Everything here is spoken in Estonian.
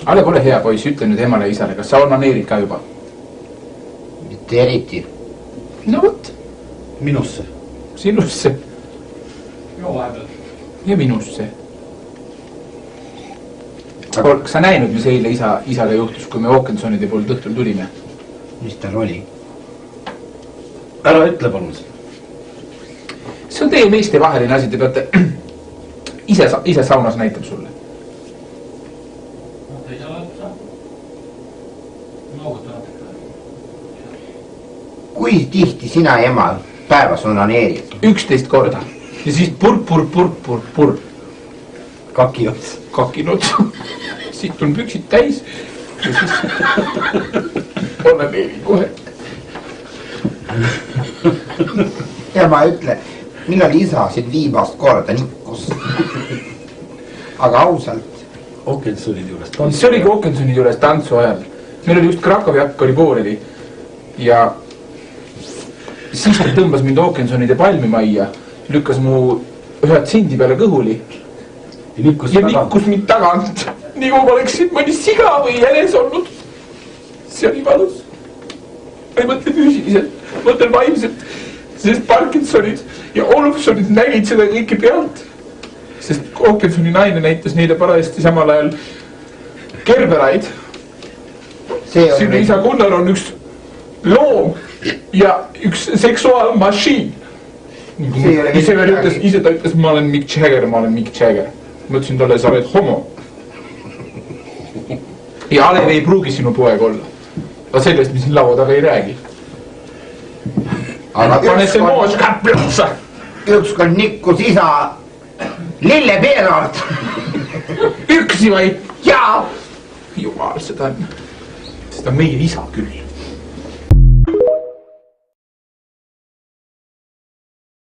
Ale pole hea poiss, ütle nüüd emale ja isale, kas sa onaneerid ka juba? Mitte eriti. No võt. Minusse. Sinusse. Ja minusse. Kas sa näinud, mis eile isaga juhtus, kui me Hawkinsonide poolt õhtul tulime? Mis tal oli? Ära ütle palun. See on teie meeste vaheline asi, te peate ise saunas näitab sulle. Kui tihti sina emal päevas onaneerid? 11 korda. Ja siis purr. Kaki ots. Kakin otsa. Siit on püksid täis. Ja siis onaneerin kohe. Ja ma ütle, millal isa sind viimast korda nikkus? Aga ausalt. Hawkinsonide juures tantsu. See oligi Hawkinsonide juures tantsu ajal. Meil oli just Krakowi hakk oli pooleli. Ja siis ta tõmbas mind Hawkinsonide palmimajja, lükkas mu ühed sindi peale kõhuli ja nikkus mind tagant. Nii kui ma oleksin mõni siga või jänes olnud. See oli valus. Ma ei mõtle füüsiliselt, mõtlen vaimselt, sest Parkinsonid ja Olufsonid nägid seda kõike pealt. Sest Hawkinsoni naine näitas neile parajasti samal ajal kerberaid. Sinu isa Gunnar on üks loom ja üks seksuaalmašiin. Ise ta ütles, ma olen Mick Jagger. Ma ütlesin talle, sa oled homo. Ja Alev ei pruugi sinu poeg olla. Aga sellest, mis siin laua taga ei räägi. Pane see moos kaplõpsa. Ükskord nikkus isa Lille Peerard. Üksi vaid? Jaa. Jumal, seda on meie isa küll.